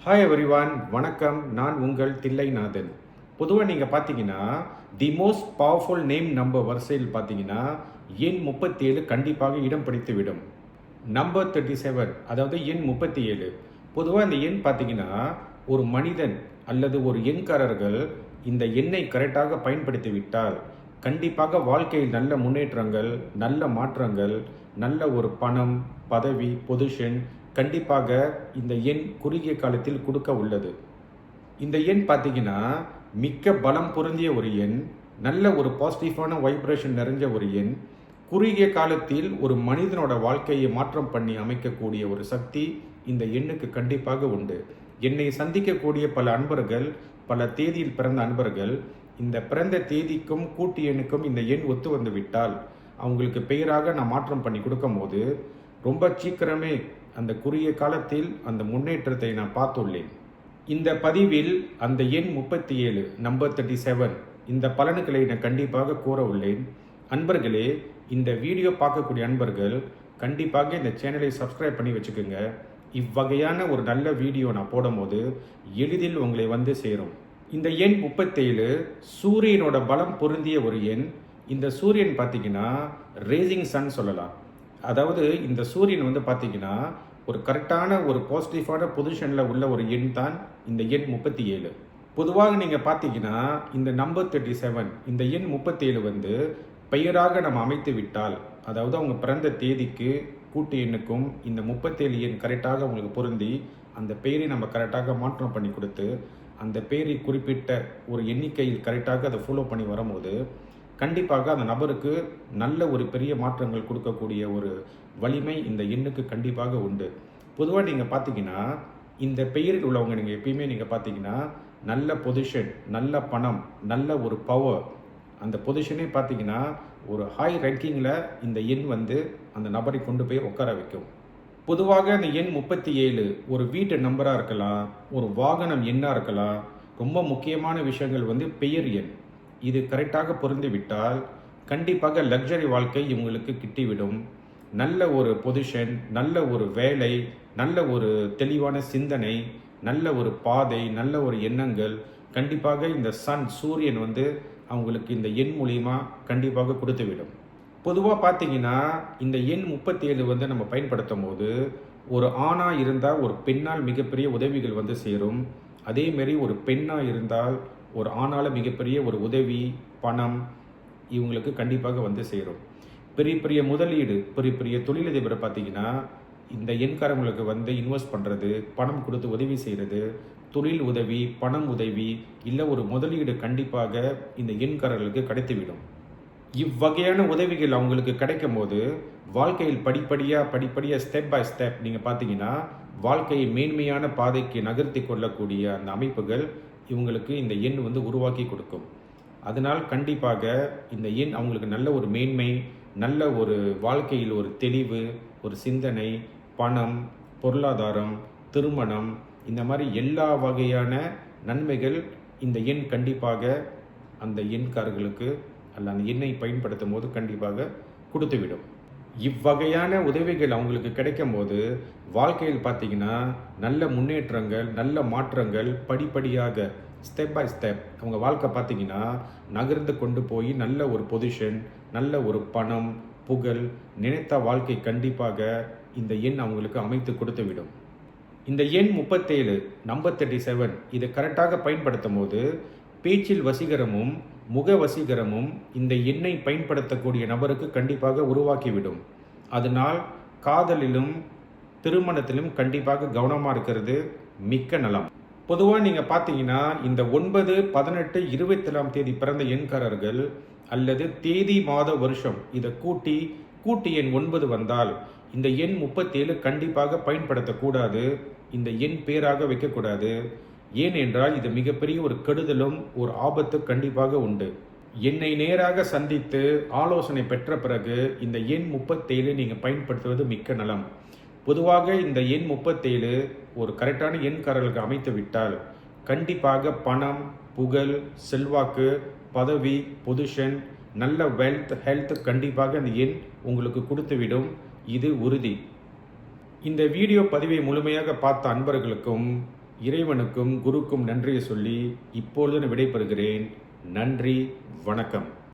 Hi everyone, வணக்கம். நான் உங்கள் தில்லைநாதன். பொதுவாக நீங்கள் பார்த்தீங்கன்னா the most powerful name number வரிசையில் பார்த்தீங்கன்னா எண் 37 கண்டிப்பாக இடம் பிடித்து விடும். நம்பர் 37, அதாவது எண் 37. பொதுவாக இந்த எண் பார்த்தீங்கன்னா ஒரு மனிதன் அல்லது ஒரு எண்காரர்கள் இந்த எண்ணை கரெக்டாக பயன்படுத்தி விட்டால் கண்டிப்பாக வாழ்க்கையில் நல்ல முன்னேற்றங்கள், நல்ல மாற்றங்கள், நல்ல ஒரு பணம், பதவி, பொசிஷன் கண்டிப்பாக இந்த எண் குறுகிய காலத்தில் கொடுக்க உள்ளது. இந்த எண் பார்த்தீங்கன்னா மிக்க பலம் பொருந்திய ஒரு எண், நல்ல ஒரு பாசிட்டிவான வைப்ரேஷன் நிறைஞ்ச ஒரு எண், குறுகிய காலத்தில் ஒரு மனிதனோட வாழ்க்கையை மாற்றம் பண்ணி அமைக்கக்கூடிய ஒரு சக்தி இந்த எண்ணுக்கு கண்டிப்பாக உண்டு. என்னை சந்திக்கக்கூடிய பல அன்பர்கள், பல தேதியில் பிறந்த அன்பர்கள் இந்த பிறந்த தேதிக்கும் கூட்டு எண்ணுக்கும் இந்த எண் ஒத்து வந்து விட்டால் அவங்களுக்கு பெயராக நான் மாற்றம் பண்ணி கொடுக்கும் போது ரொம்ப சீக்கிரமே அந்த குறுகிய காலத்தில் அந்த முன்னேற்றத்தை நான் பார்த்துள்ளேன். இந்த பதிவில் அந்த எண் 37, நம்பர் 37, இந்த பலன்களை நான் கண்டிப்பாக கூற உள்ளேன். அன்பர்களே, இந்த வீடியோ பார்க்கக்கூடிய அன்பர்கள் கண்டிப்பாக இந்த சேனலை சப்ஸ்கிரைப் பண்ணி வச்சுக்கோங்க. இவ்வகையான ஒரு நல்ல வீடியோ நான் போடும்போது எளிதில் உங்களை வந்து சேரும். இந்த எண் 37 சூரியனோட பலம் பொருந்திய ஒரு எண். இந்த சூரியன் பார்த்தீங்கன்னா ரேசிங் சன் சொல்லலாம். அதாவது இந்த சூரியன் வந்து பார்த்தீங்கன்னா ஒரு கரெக்டான ஒரு பாசிட்டிவான பொசிஷனில் உள்ள ஒரு எண் தான் இந்த எண் 37. பொதுவாக நீங்கள் பார்த்தீங்கன்னா இந்த நம்பர் 37, இந்த எண் 37 வந்து பெயராக நம்ம அமைத்து விட்டால், அதாவது அவங்க பிறந்த தேதிக்கு கூட்டு எண்ணுக்கும் இந்த 37 எண் கரெக்டாக அவங்களுக்கு பொருந்தி அந்த பெயரை நம்ம கரெக்டாக மாற்றம் பண்ணி கொடுத்து அந்த பெயரை குறிப்பிட்ட ஒரு எண்ணிக்கையில் கரெக்டாக அதை ஃபாலோ பண்ணி வரும்போது கண்டிப்பாக அந்த நபருக்கு நல்ல ஒரு பெரிய மாற்றங்கள் கொடுக்கக்கூடிய ஒரு வலிமை இந்த எண்ணுக்கு கண்டிப்பாக உண்டு. பொதுவாக நீங்கள் பார்த்தீங்கன்னா இந்த பெயரில் உள்ளவங்க நீங்கள் எப்பயுமே நீங்கள் பார்த்தீங்கன்னா நல்ல பொசிஷன், நல்ல பணம், நல்ல ஒரு பவர், அந்த பொசிஷனே பார்த்தீங்கன்னா ஒரு ஹை ரேங்கிங்கில் இந்த எண் வந்து அந்த நபரை கொண்டு போய் உட்கார வைக்கும். பொதுவாக அந்த எண் 37 ஒரு வீட்டு நம்பராக இருக்கலாம், ஒரு வாகனம் எண்ணாக இருக்கலாம். ரொம்ப முக்கியமான விஷயங்கள் வந்து பெயர் எண். இது கரெக்டாக பொருந்திவிட்டால் கண்டிப்பாக லக்ஸரி வாழ்க்கை இவங்களுக்கு கிட்டிவிடும். நல்ல ஒரு பொசிஷன், நல்ல ஒரு வேலை, நல்ல ஒரு தெளிவான சிந்தனை, நல்ல ஒரு பாதை, நல்ல ஒரு எண்ணங்கள் கண்டிப்பாக இந்த சூரியன் வந்து அவங்களுக்கு இந்த எண் மூலியமா கண்டிப்பாக கொடுத்துவிடும். பொதுவாக பார்த்தீங்கன்னா இந்த எண் 37 வந்து நம்ம பயன்படுத்தும் போது ஒரு ஆணாக இருந்தால் ஒரு பெண்ணால் மிகப்பெரிய உதவிகள் வந்து சேரும். அதேமாரி ஒரு பெண்ணாக இருந்தால் ஒரு ஆணால் மிகப்பெரிய ஒரு உதவி, பணம் இவங்களுக்கு கண்டிப்பாக வந்து சேரும். பெரிய பெரிய முதலீடு, பெரிய பெரிய தொழிலதிபரை பார்த்தீங்கன்னா இந்த எண்காரங்களுக்கு வந்து இன்வெஸ்ட் பண்ணுறது, பணம் கொடுத்து உதவி செய்கிறது, தொழில் உதவி, பணம் உதவி, இல்லை ஒரு முதலீடு கண்டிப்பாக இந்த எண்காரர்களுக்கு கிடைத்துவிடும். இவ்வகையான உதவிகள் அவங்களுக்கு கிடைக்கும் போது வாழ்க்கையில் படிப்படியாக ஸ்டெப் பை ஸ்டெப் நீங்கள் பார்த்தீங்கன்னா வாழ்க்கையை மேன்மையான பாதைக்கு நகர்த்தி கொள்ளக்கூடிய அந்த அமைப்புகள் இவங்களுக்கு இந்த எண் வந்து உருவாக்கி கொடுக்கும். அதனால் கண்டிப்பாக இந்த எண் அவங்களுக்கு நல்ல ஒரு மேன்மை, நல்ல ஒரு வாழ்க்கையில் ஒரு தெளிவு, ஒரு சிந்தனை, பணம், பொருளாதாரம், திருமணம், இந்த மாதிரி எல்லா வகையான நன்மைகள் இந்த எண் கண்டிப்பாக அந்த எண்காரர்களுக்கு அல்ல அந்த எண்ணை பயன்படுத்தும் போது கண்டிப்பாக கொடுத்துவிடும். இவ்வகையான உதவிகள் அவங்களுக்கு கிடைக்கும் போது வாழ்க்கையில் பார்த்தீங்கன்னா நல்ல முன்னேற்றங்கள், நல்ல மாற்றங்கள் படிப்படியாக ஸ்டெப் பை ஸ்டெப் அவங்க வாழ்க்கை பார்த்தீங்கன்னா நகர்ந்து கொண்டு போய் நல்ல ஒரு பொசிஷன், நல்ல ஒரு பணம், புகழ், நினைத்த வாழ்க்கை கண்டிப்பாக இந்த எண் அவங்களுக்கு அமைத்து கொடுத்துவிடும். இந்த எண் 37, நம்பர் 37 இதை கரெக்டாக பயன்படுத்தும் போது பேச்சில் வசீகரமும் முக வசீகரமும் இந்த எண்ணை பயன்படுத்தக்கூடிய நபருக்கு கண்டிப்பாக உருவாக்கிவிடும். அதனால் காதலிலும் திருமணத்திலும் கண்டிப்பாக கவனமாக இருக்கிறது மிக்க நலம். பொதுவாக நீங்கள் பார்த்தீங்கன்னா இந்த 9, 18, 27ஆம் தேதி பிறந்த எண்காரர்கள் அல்லது தேதி, மாத, வருஷம் இதை கூட்டி எண் 9 வந்தால் இந்த எண் 37 கண்டிப்பாக பயன்படுத்தக்கூடாது. இந்த எண் பேராக வைக்கக்கூடாது. ஏனென்றால் இது மிகப்பெரிய ஒரு கெடுதலும் ஒரு ஆபத்து கண்டிப்பாக உண்டு. என்னை நேராக சந்தித்து ஆலோசனை பெற்ற பிறகு இந்த எண் 37 நீங்கள் பயன்படுத்துவது மிக்க நலம். பொதுவாக இந்த எண் 37 ஒரு கரெக்டான எண்காரர்களுக்கு அமைத்து விட்டால் கண்டிப்பாக பணம், புகழ், செல்வாக்கு, பதவி, பொசிஷன், நல்ல வெல்த், ஹெல்த் கண்டிப்பாக இந்த எண் உங்களுக்கு கொடுத்துவிடும். இது உறுதி. இந்த வீடியோ பதிவை முழுமையாக பார்த்த அன்பர்களுக்கும் இறைவனுக்கும் குருக்கும் நன்றியை சொல்லி இப்பொழுது நான் விடைபெறுகிறேன். நன்றி, வணக்கம்.